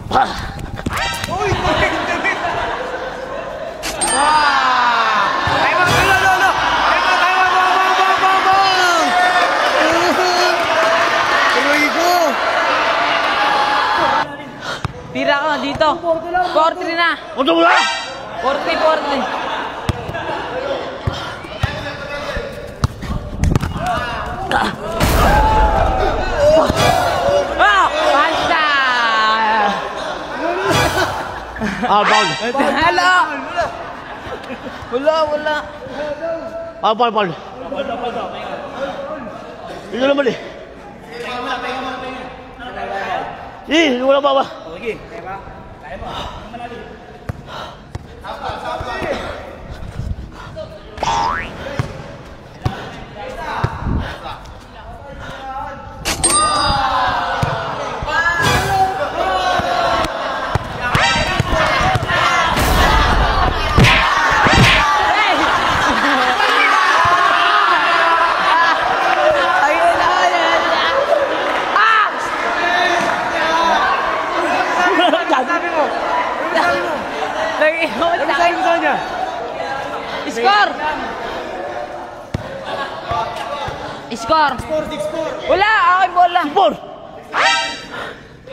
Uy! Ay, mga lolo! Ay, mga tuloy ko! Tira ka dito. 40 na. Ano wala? 40. Basta! Ball. Hello! Wala. Ball. Ito naman eh. Wala pa ba? Sige, kaya ba? Kaya mo. Malalim. Score! Score! Wala! Aking bola! Ball.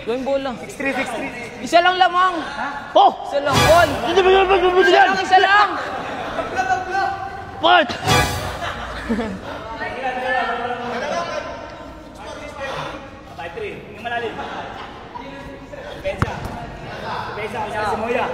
Yung bola. 6-3. Isa lang lamang. Oh! Isa lang. Ball! Isa lang! Part! Yung malalim. Depensa. Si Moya.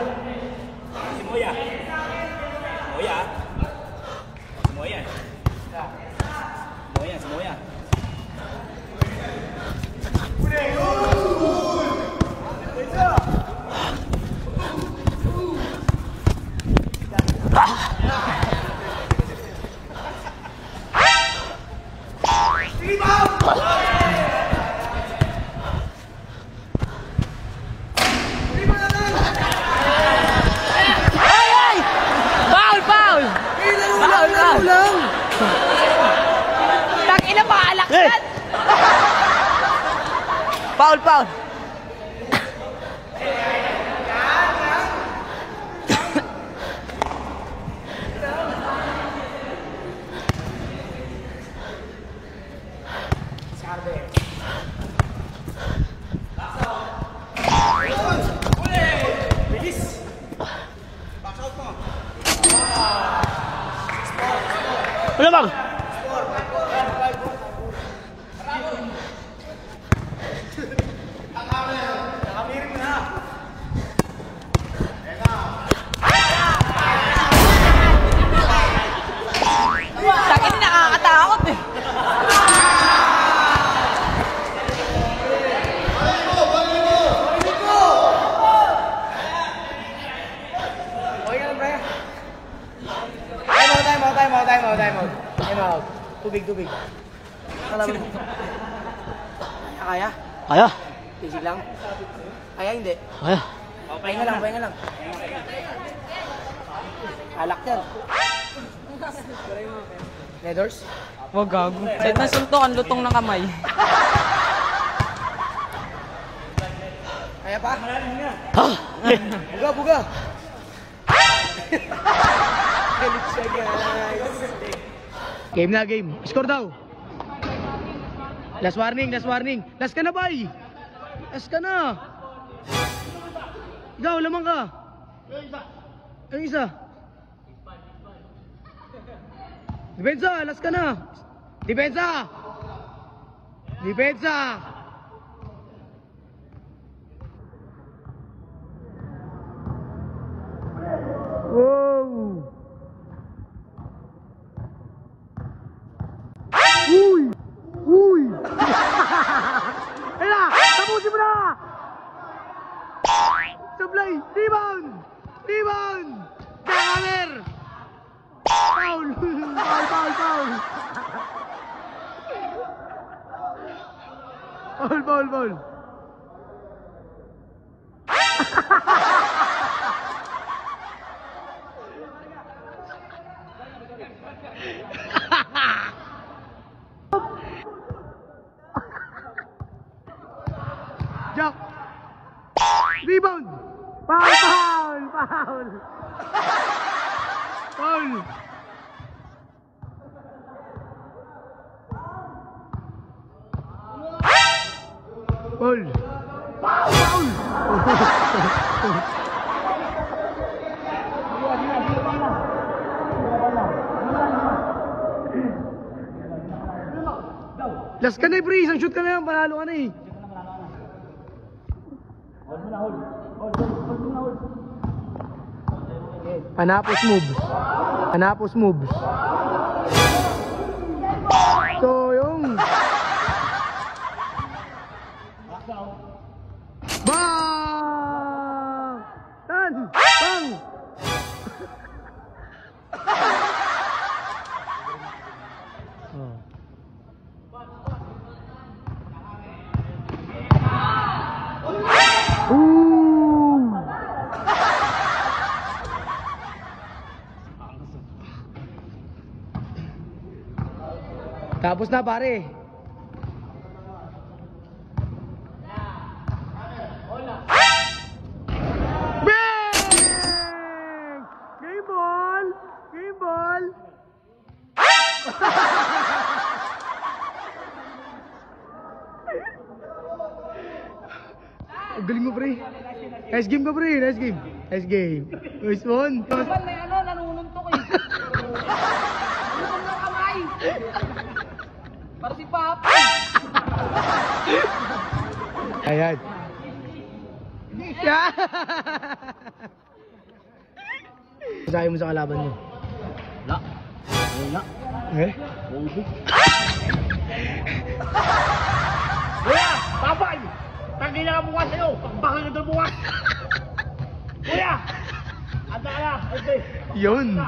Foul! Tangina pa, alaksan! Foul! Wala bang? Tangina, nakakatakot eh. Time out. Tubig. Kaya? Kaya? Easy lang. Kaya hindi. Kaya. Pahinga lang. Alak yan. Nedors? Wag gago. Kahit nasuntok ang lutong ng kamay. Kaya pa? Ha? Buga. Galit siya, guys. Game. Score daw. Last warning. Last ka na, bay. Last ka na. Ikaw, lamang ka. Yung isa. Depensa, last ka na. Depensa. Wow. Uy. Ayun na, tapusin mo na. Sablay, rebound. Dagamer. Foul. Foul. Jack. Rebound! Foul! Foul! Foul! Foul! Foul! Foul! Last ka na, pre. Isang shoot ka na yan. Panalo ka na eh. Panapos moves. Panapos moves. So, yung... Bang! Tan! Bang! Oh. Ooh! Tapos na, pare. Bang! Game ball! Game ball! Ang galing mo, pre. Nice game ka, pre. Nice game. Nice game. Nice one. Naman may ano, nanununtok eh. Nanununtok ng kamay. Para si Papa. Ayan. Yeah! Masahe mo sa kalaban mo. Wala. Wala. Eh? Bobo. Kuya! Papay! Tangin na ka bukas sa'yo! Pagbakal na doon bukas! Kuya! Anda ka na! Okay. Yun.